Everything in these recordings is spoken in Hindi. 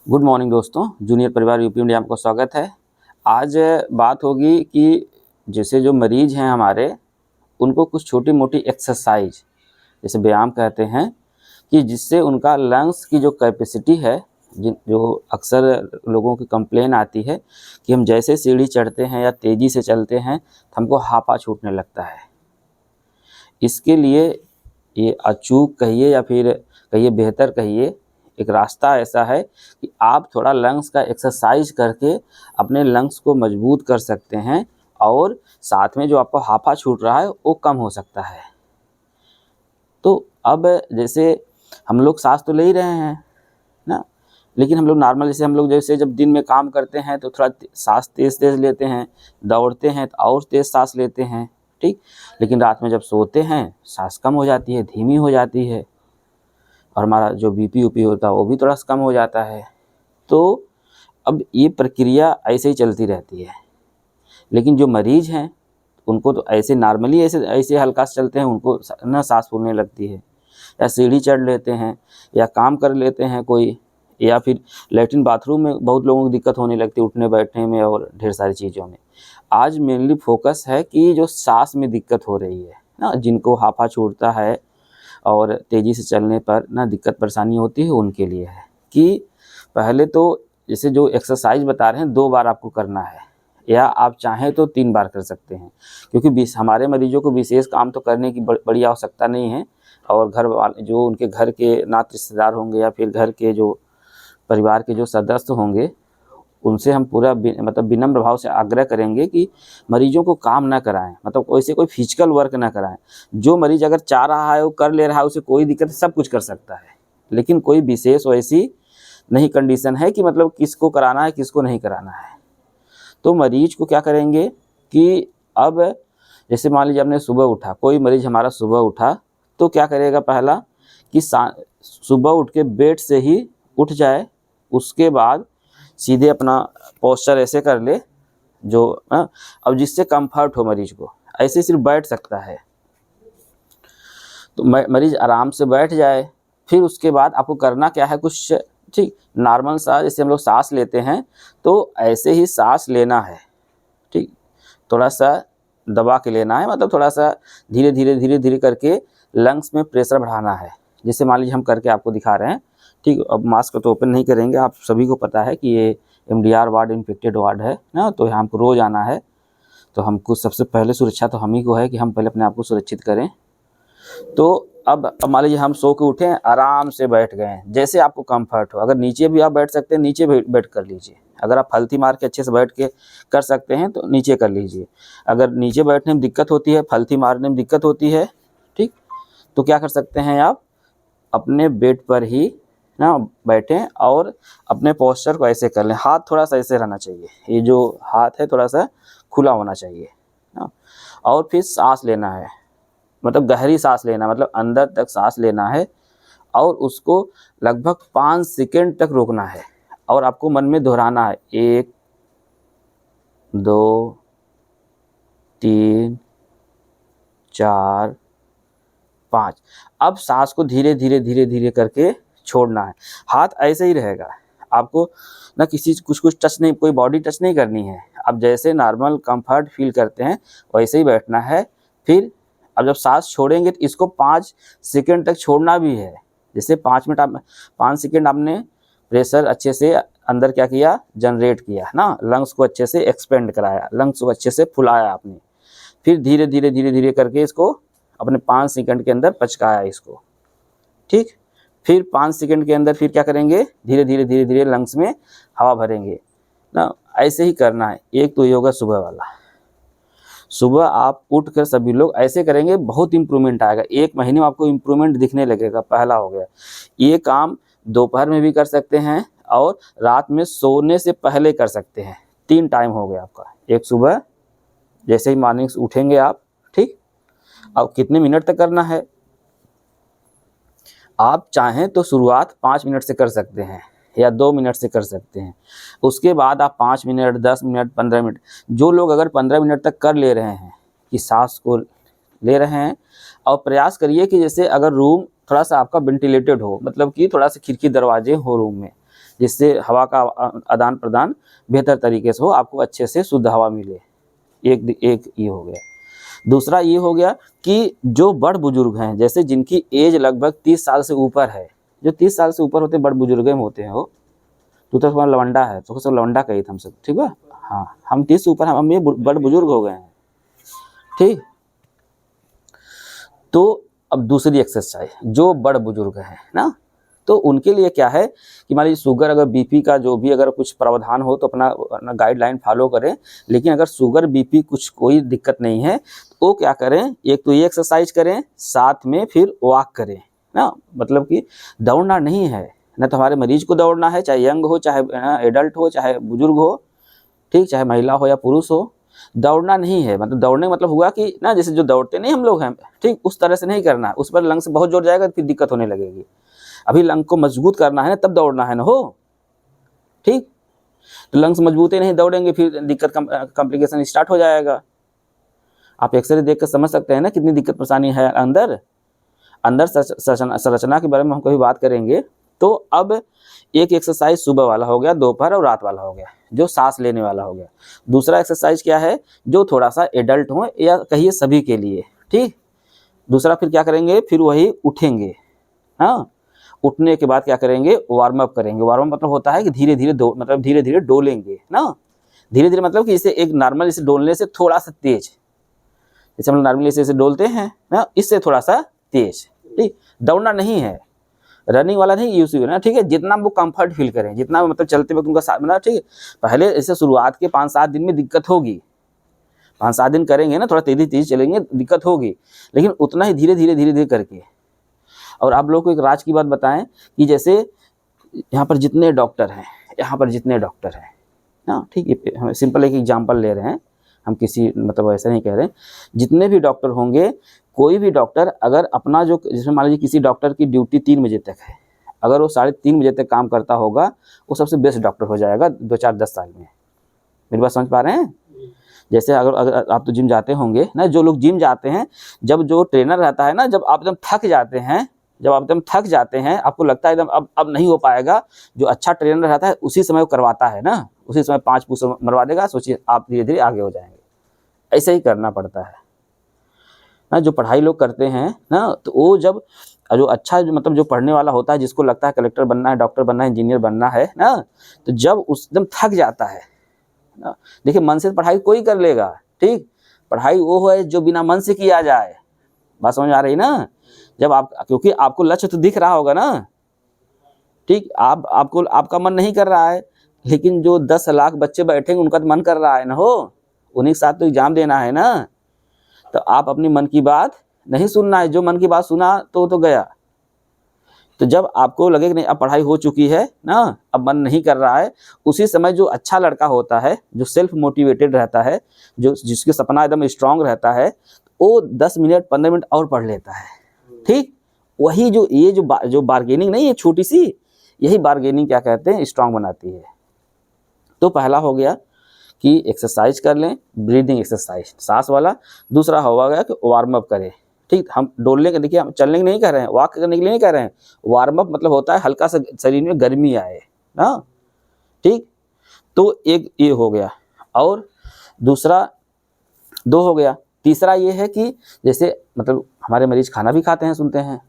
गुड मॉर्निंग दोस्तों, जूनियर परिवार यूपी इंडिया में आपका स्वागत है। आज बात होगी कि जैसे जो मरीज़ हैं हमारे, उनको कुछ छोटी-मोटी एक्सरसाइज जैसे व्यायाम कहते हैं कि जिससे उनका लंग्स की जो कैपेसिटी है, जो अक्सर लोगों की कंप्लेन आती है कि हम जैसे सीढ़ी चढ़ते हैं या तेज़ी से चलते हैं तो हमको हांफा छूटने लगता है। इसके लिए ये अचूक कहिए या फिर कहिए बेहतर कहिए, एक रास्ता ऐसा है कि आप थोड़ा लंग्स का एक्सरसाइज करके अपने लंग्स को मजबूत कर सकते हैं और साथ में जो आपको हांफा छूट रहा है वो कम हो सकता है। तो अब जैसे हम लोग सांस तो ले ही रहे हैं ना, लेकिन हम लोग नॉर्मल जैसे जब दिन में काम करते हैं तो थोड़ा सांस तेज़ लेते हैं, दौड़ते हैं तो और तेज़ सांस लेते हैं, ठीक। लेकिन रात में जब सोते हैं सांस कम हो जाती है, धीमी हो जाती है और हमारा जो बीपी ऊपी होता है वो भी थोड़ा सा कम हो जाता है। तो अब ये प्रक्रिया ऐसे ही चलती रहती है। लेकिन जो मरीज़ हैं उनको तो ऐसे नॉर्मली ऐसे हल्का से चलते हैं, उनको ना सांस फूलने लगती है, या सीढ़ी चढ़ लेते हैं या काम कर लेते हैं कोई, या फिर लैट्रिन बाथरूम में बहुत लोगों को दिक्कत होने लगती है उठने बैठने में और ढेर सारी चीज़ों में। आज मेनली फोकस है कि जो सांस में दिक्कत हो रही है ना, जिनको हांफा छूटता है और तेज़ी से चलने पर ना दिक्कत परेशानी होती है, उनके लिए है कि पहले तो जैसे जो एक्सरसाइज बता रहे हैं 2 बार आपको करना है, या आप चाहें तो 3 बार कर सकते हैं, क्योंकि हमारे मरीजों को विशेष काम तो करने की बड़ी आवश्यकता नहीं है। और घर वाले जो उनके घर के नाते रिश्तेदार होंगे या फिर घर के जो परिवार के जो सदस्य होंगे, उनसे हम पूरा मतलब विनम्र भाव से आग्रह करेंगे कि मरीजों को काम ना कराएं, मतलब वैसे कोई फिजिकल वर्क ना कराएं। जो मरीज अगर चाह रहा है वो कर ले रहा है, उसे कोई दिक्कत, सब कुछ कर सकता है। लेकिन कोई विशेष वैसी नहीं कंडीशन है कि मतलब किसको कराना है किसको नहीं कराना है। तो मरीज को क्या करेंगे कि अब जैसे मान लीजिए आपने सुबह उठा, कोई मरीज हमारा सुबह उठा तो क्या करेगा, पहला कि सुबह उठ के बेड से ही उठ जाए, उसके बाद सीधे अपना पोस्चर ऐसे कर ले जो अब जिससे कंफर्ट हो मरीज को, ऐसे सिर्फ बैठ सकता है तो मरीज आराम से बैठ जाए। फिर उसके बाद आपको करना क्या है, कुछ ठीक नॉर्मल सा जैसे हम लोग सांस लेते हैं तो ऐसे ही सांस लेना है, ठीक। थोड़ा सा दबा के लेना है, मतलब थोड़ा सा धीरे धीरे करके लंग्स में प्रेशर बढ़ाना है। जैसे मान लीजिए हम करके आपको दिखा रहे हैं, ठीक। अब मास्क तो ओपन नहीं करेंगे, आप सभी को पता है कि ये MDR वार्ड इन्फेक्टेड वार्ड है ना, तो यहाँ हमको रोज़ आना है। तो हमको सबसे पहले सुरक्षा तो हम ही को है कि हम पहले अपने आप को सुरक्षित करें। तो अब मान लीजिए हम सो के उठे हैं, आराम से बैठ गए हैं, जैसे आपको कंफर्ट हो। अगर नीचे भी आप बैठ सकते हैं, नीचे बैठ कर लीजिए। अगर आप फलती मार के अच्छे से बैठ के कर सकते हैं तो नीचे कर लीजिए। अगर नीचे बैठने में दिक्कत होती है, फलती मारने में दिक्कत होती है, ठीक, तो क्या कर सकते हैं, आप अपने बेड पर ही ना बैठें और अपने पोस्चर को ऐसे कर लें। हाथ थोड़ा सा ऐसे रहना चाहिए, ये जो हाथ है थोड़ा सा खुला होना चाहिए ना। और फिर सांस लेना है, मतलब गहरी सांस लेना, मतलब अंदर तक सांस लेना है और उसको लगभग 5 सेकंड तक रोकना है। और आपको मन में दोहराना है 1 2 3 4 5। अब सांस को धीरे धीरे करके छोड़ना है। हाथ ऐसे ही रहेगा, आपको ना किसी कुछ टच नहीं, कोई बॉडी टच नहीं करनी है। आप जैसे नॉर्मल कंफर्ट फील करते हैं वैसे ही बैठना है। फिर अब जब सांस छोड़ेंगे तो इसको 5 सेकंड तक छोड़ना भी है। जैसे 5 सेकंड आपने प्रेशर अच्छे से अंदर क्या किया, जनरेट किया ना, लंग्स को अच्छे से एक्सपेंड कराया, लंग्स को अच्छे से फुलाया आपने। फिर धीरे धीरे करके इसको अपने 5 सेकंड के अंदर पचकाया इसको, ठीक। फिर 5 सेकंड के अंदर फिर क्या करेंगे, धीरे धीरे लंग्स में हवा भरेंगे ना। ऐसे ही करना है। एक तो ये होगा सुबह वाला। सुबह आप उठ कर सभी लोग ऐसे करेंगे, बहुत इंप्रूवमेंट आएगा। 1 महीने में आपको इंप्रूवमेंट दिखने लगेगा। पहला हो गया, ये काम दोपहर में भी कर सकते हैं और रात में सोने से पहले कर सकते हैं। 3 टाइम हो गया आपका। एक सुबह जैसे ही मॉर्निंग से उठेंगे आप, ठीक। अब कितने मिनट तक करना है, आप चाहें तो शुरुआत 5 मिनट से कर सकते हैं या 2 मिनट से कर सकते हैं। उसके बाद आप 5 मिनट, 10 मिनट, 15 मिनट, जो लोग अगर 15 मिनट तक कर ले रहे हैं कि सांस को ले रहे हैं, और प्रयास करिए कि जैसे अगर रूम थोड़ा सा आपका वेंटिलेटेड हो, मतलब कि थोड़ा सा खिड़की दरवाजे हो रूम में, जिससे हवा का आदान प्रदान बेहतर तरीके से हो, आपको अच्छे से शुद्ध हवा मिले। एक ये हो गया। दूसरा ये हो गया कि जो बड़ बुजुर्ग हैं, जैसे जिनकी एज लगभग 30 साल से ऊपर है, जो 30 साल से ऊपर होते हैं बड़ बुजुर्ग में होते हैं, वो तू तो तुम्हारा लवंडा है, तो सब लवंडा कही था हम सब, ठीक है। हाँ, हम 30 से ऊपर, हम ये बड़ बुजुर्ग हो गए हैं, ठीक। तो अब दूसरी एक्सरसाइज, जो बड़ बुजुर्ग हैं ना, तो उनके लिए क्या है कि मान लीजिए शुगर, अगर बीपी का जो भी अगर कुछ प्रावधान हो तो अपना गाइडलाइन फॉलो करें। लेकिन अगर शुगर बीपी कुछ कोई दिक्कत नहीं है तो वो क्या करें, एक तो ये एक्सरसाइज करें, साथ में फिर वॉक करें ना। मतलब कि दौड़ना नहीं है ना, तो हमारे मरीज को दौड़ना है, चाहे यंग हो, चाहे एडल्ट हो, चाहे बुजुर्ग हो, ठीक, चाहे महिला हो या पुरुष हो, दौड़ना नहीं है। मतलब दौड़ने मतलब हुआ कि ना, जैसे जो दौड़ते नहीं हम लोग हैं, ठीक, उस तरह से नहीं करना है। उस पर लंग से बहुत जोर जाएगा तो फिर दिक्कत होने लगेगी। अभी लंग को मजबूत करना है ना, तब दौड़ना है ना, हो ठीक। तो लंग्स मजबूत ही नहीं, दौड़ेंगे फिर दिक्कत, कॉम्प्लिकेशन स्टार्ट हो जाएगा। आप एक्सरे देख कर समझ सकते हैं ना कितनी दिक्कत परेशानी है अंदर संरचना के बारे में हम कभी बात करेंगे। तो अब एक एक्सरसाइज सुबह वाला हो गया, दोपहर और रात वाला हो गया, जो सांस लेने वाला हो गया। दूसरा एक्सरसाइज क्या है, जो थोड़ा सा एडल्ट हो या कहिए सभी के लिए, ठीक। दूसरा फिर क्या करेंगे, फिर वही उठेंगे, हाँ। उठने के बाद क्या करेंगे, वार्म अप करेंगे। वार्म अप मतलब होता है कि धीरे धीरे मतलब धीरे धीरे डोलेंगे ना। धीरे धीरे मतलब कि इसे एक नॉर्मल, इसे डोलने से थोड़ा सा तेज, जैसे हम नॉर्मली इसे डोलते हैं ना, इससे थोड़ा सा तेज, ठीक। दौड़ना नहीं है, रनिंग वाला नहीं यूज ना, ठीक है। जितना वो कंफर्ट फील करें, जितना मतलब चलते वक्त उनका साथ बना, ठीक है। पहले ऐसे शुरुआत के 5-7 दिन में दिक्कत होगी, 5-7 दिन करेंगे ना, थोड़ा तेजी चलेंगे, दिक्कत होगी, लेकिन उतना ही धीरे धीरे करके। और आप लोग को एक राज की बात बताएं कि जैसे यहाँ पर जितने डॉक्टर हैं, ना, ठीक है, हम सिंपल एक एग्जांपल ले रहे हैं, हम किसी मतलब ऐसा नहीं कह रहे हैं, जितने भी डॉक्टर होंगे, कोई भी डॉक्टर अगर अपना जो, जैसे मान लीजिए किसी डॉक्टर की ड्यूटी 3 बजे तक है, अगर वो 3:30 बजे तक काम करता होगा, वो सबसे बेस्ट डॉक्टर हो जाएगा 2-4-10 साल में। मेरी बात समझ पा रहे हैं? जैसे अगर आप तो जिम जाते होंगे ना, जो लोग जिम जाते हैं, जब जो ट्रेनर रहता है ना, जब आप एकदम थक जाते हैं, आपको लगता है एकदम अब नहीं हो पाएगा, जो अच्छा ट्रेनर रहता है उसी समय वो करवाता है ना, उसी समय 5 पुश मरवा देगा, सोचिए आप धीरे धीरे आगे हो जाएंगे। ऐसे ही करना पड़ता है ना। जो पढ़ाई लोग करते हैं ना, तो वो जब जो अच्छा मतलब जो पढ़ने वाला होता है, जिसको लगता है कलेक्टर बनना है, डॉक्टर बनना है, इंजीनियर बनना है ना, तो जब उस एकदम थक जाता है ना, देखिए मन से पढ़ाई कोई कर लेगा, ठीक। पढ़ाई वो है जो बिना मन से किया जाए। बात समझ आ रही ना? जब आप, क्योंकि आपको लक्ष्य तो दिख रहा होगा ना, ठीक। आपको आपका मन नहीं कर रहा है, लेकिन जो 10 लाख बच्चे बैठेंगे उनका तो मन कर रहा है ना, हो उन्हीं के साथ तो एग्जाम देना है ना। तो आप अपनी मन की बात नहीं सुनना है, जो मन की बात सुना तो गया। तो जब आपको लगे कि नहीं अब पढ़ाई हो चुकी है ना, अब मन नहीं कर रहा है, उसी समय जो अच्छा लड़का होता है, जो सेल्फ मोटिवेटेड रहता है, जो जिसके सपना एकदम स्ट्रांग रहता है, वो 10 मिनट 15 मिनट और पढ़ लेता है, ठीक। वही जो ये जो बार्गेनिंग नहीं है छोटी सी, यही बार्गेनिंग क्या कहते हैं, स्ट्रांग बनाती है। तो पहला हो गया कि एक्सरसाइज कर लें, ब्रीदिंग एक्सरसाइज सांस वाला। दूसरा हो गया कि वार्म अप करें, ठीक। हम डोलने के, देखिए हम चलने के नहीं कह रहे हैं, वॉक करने के लिए नहीं कह रहे हैं। वार्म अप मतलब होता है हल्का सा शरीर में गर्मी आए ना, ठीक। तो एक ये हो गया, और दूसरा 2 हो गया। तीसरा ये है कि जैसे मतलब हमारे मरीज खाना भी खाते हैं, सुनते हैं,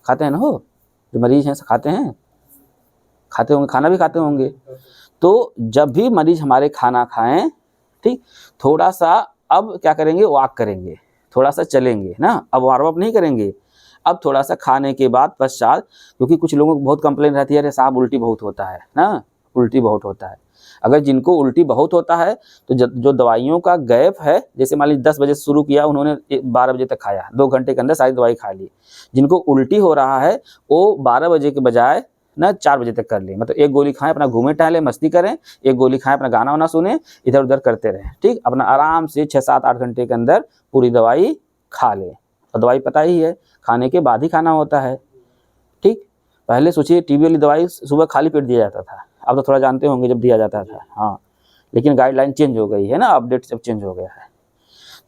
खाते हैं ना, हो जो मरीज हैं खाते होंगे, खाना भी खाते होंगे। तो जब भी मरीज हमारे खाना खाएं, ठीक, थोड़ा सा अब क्या करेंगे, वॉक करेंगे, थोड़ा सा चलेंगे ना। अब वार्म अप नहीं करेंगे, अब थोड़ा सा खाने के बाद पश्चात, क्योंकि कुछ लोगों को बहुत कंप्लेन रहती है, अरे साहब उल्टी बहुत होता है ना, उल्टी बहुत होता है। अगर जिनको उल्टी बहुत होता है, तो जो दवाइयों का गैप है, जैसे मान लीजिए 10 बजे से शुरू किया, उन्होंने 12 बजे तक खाया, 2 घंटे के अंदर सारी दवाई खा ली। जिनको उल्टी हो रहा है वो 12 बजे के बजाय ना 4 बजे तक कर ले, मतलब एक गोली खाएं, अपना घूमे टहले मस्ती करें, एक गोली खाएं, अपना गाना वाना सुने, इधर उधर करते रहें, ठीक। अपना आराम से 6-7-8 घंटे के अंदर पूरी दवाई खा ले। और दवाई पता ही है खाने के बाद ही खाना होता है, ठीक। पहले सोचिए टीबी वाली दवाई सुबह खाली पेट दिया जाता था, अब तो थोड़ा जानते होंगे जब दिया जाता था, हाँ, लेकिन गाइडलाइन चेंज हो गई है ना, अपडेट सब चेंज हो गया है।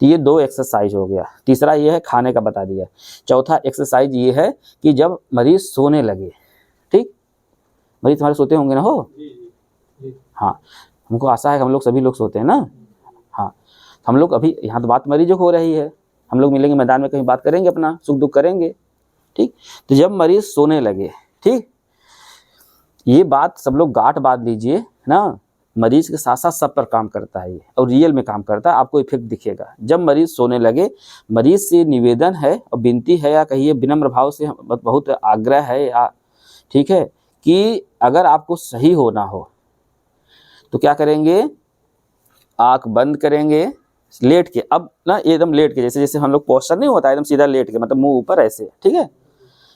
तो ये 2 एक्सरसाइज हो गया। तीसरा ये है खाने का बता दिया। चौथा एक्सरसाइज ये है कि जब मरीज सोने लगे, ठीक, मरीज तुम्हारे सोते होंगे ना हो? हाँ, हमको आशा है कि हम लोग सभी लोग सोते हैं ना। हाँ, हम लोग अभी यहाँ तो बात मरीजों को हो रही है, हम लोग मिलेंगे मैदान में कहीं बात करेंगे, अपना सुख दुख करेंगे, ठीक। तो जब मरीज सोने लगे, ठीक, ये बात सब लोग गांठ बांध लीजिए ना, मरीज के साथ साथ सब पर काम करता है ये, और रियल में काम करता है, आपको इफेक्ट दिखेगा। जब मरीज सोने लगे, मरीज से निवेदन है और विनती है, या कहिए विनम्र भाव से बहुत आग्रह है, या ठीक है, कि अगर आपको सही होना हो तो क्या करेंगे, आंख बंद करेंगे, लेट के, अब ना एकदम लेट के, जैसे जैसे हम लोग पोस्चर नहीं होता एकदम सीधा लेट के, मतलब मुंह ऊपर ऐसे, ठीक है,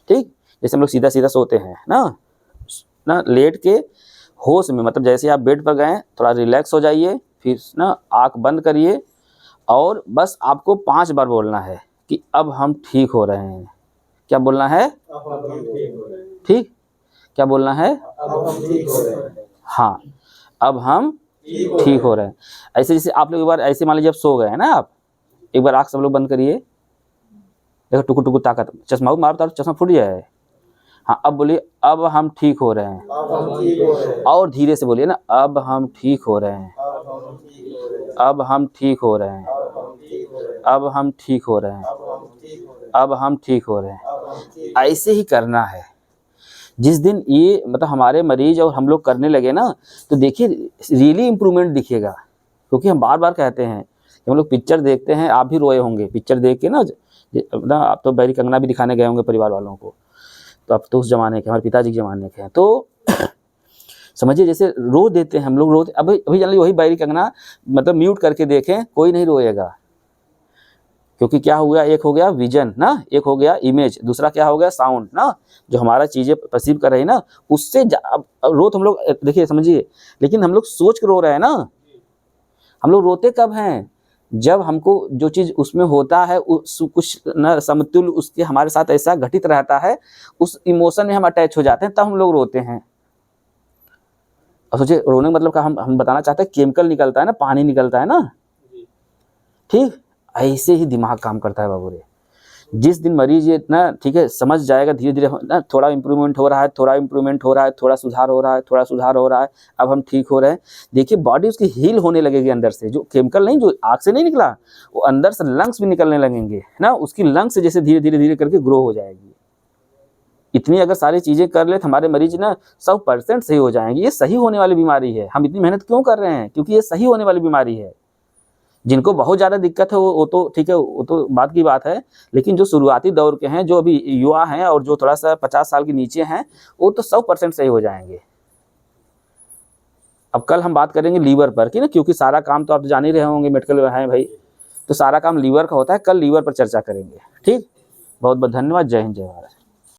ठीक, जैसे हम लोग सीधा सीधा सोते हैं ना लेट के होश में, मतलब जैसे आप बेड पर गए थोड़ा रिलैक्स हो जाइए, फिर ना आंख बंद करिए, और बस आपको 5 बार बोलना है कि अब हम ठीक हो रहे हैं। क्या बोलना है? ठीक, क्या बोलना है? हाँ, अब हम ठीक हो रहे हैं। ऐसे जैसे आप लोग एक बार ऐसे मान लीजिए, जब सो गए हैं ना आप, एक बार आँख सब लोग बंद करिए, देखो टुकु टुकु ताकत, चश्मा मारता चश्मा फूट जाए। हाँ, अब बोलिए अब हम ठीक हो रहे हैं, और धीरे से बोलिए ना, अब हम ठीक हो रहे हैं, अब हम ठीक हो रहे हैं, अब हम ठीक हो रहे हैं, अब हम ठीक हो रहे हैं। ऐसे ही करना है। जिस दिन ये मतलब हमारे मरीज और हम लोग करने लगे ना, तो देखिए रियली इम्प्रूवमेंट दिखेगा। क्योंकि हम बार बार कहते हैं कि हम लोग पिक्चर देखते हैं, आप भी रोए होंगे पिक्चर देख के ना, आप तो बैरी कंगना भी दिखाने गए होंगे परिवार वालों को, तो अब तो उस ज़माने के, हमारे पिताजी के ज़माने के हैं, तो समझिए जैसे रो देते हैं हम लोग, रोते अभी जान लीजिए वही बैरी कंगना मतलब म्यूट करके देखें, कोई नहीं रोएगा। क्योंकि क्या हो गया, एक हो गया विजन ना, एक हो गया इमेज, दूसरा क्या हो गया साउंड ना, जो हमारा चीज़ें परसीव कर रही है ना, उससे अब रो तो हम लोग देखिए समझिए, लेकिन हम लोग सोच के रो रहे हैं ना। हम लोग रोते कब हैं? जब हमको जो चीज़ उसमें होता है उस कुछ न समतुल्य उसके हमारे साथ ऐसा घटित रहता है, उस इमोशन में हम अटैच हो जाते हैं, तब हम लोग रोते हैं। और सोचिए रोने का मतलब का हम बताना चाहते हैं, केमिकल निकलता है ना, पानी निकलता है ना, ठीक, ऐसे ही दिमाग काम करता है बाबू रे। जिस दिन मरीज ये ना ठीक है समझ जाएगा, धीरे धीरे ना थोड़ा इम्प्रूवमेंट हो रहा है, थोड़ा इम्प्रूवमेंट हो रहा है, थोड़ा सुधार हो रहा है, थोड़ा सुधार हो रहा है, अब हम ठीक हो रहे हैं, देखिए बॉडी उसकी हील होने लगेगी अंदर से। जो केमिकल नहीं, जो आँख से नहीं निकला, वो अंदर से लंग्स भी निकलने लगेंगे ना, उसकी लंग्स से जैसे धीरे धीरे धीरे करके ग्रो हो जाएगी। इतनी अगर सारी चीज़ें कर ले तो हमारे मरीज ना 100% सही हो जाएंगे। ये सही होने वाली बीमारी है। हम इतनी मेहनत क्यों कर रहे हैं? क्योंकि ये सही होने वाली बीमारी है। जिनको बहुत ज़्यादा दिक्कत है वो तो ठीक है, वो तो बात की बात है, लेकिन जो शुरुआती दौर के हैं, जो अभी युवा हैं और जो थोड़ा सा 50 साल के नीचे हैं, वो तो 100% सही हो जाएंगे। अब कल हम बात करेंगे लीवर पर कि ना, क्योंकि सारा काम तो आप जान ही रहे होंगे, मेडिकल में है भाई, तो सारा काम लीवर का होता है। कल लीवर पर चर्चा करेंगे। ठीक, बहुत बहुत धन्यवाद। जय हिंद, जय भारत।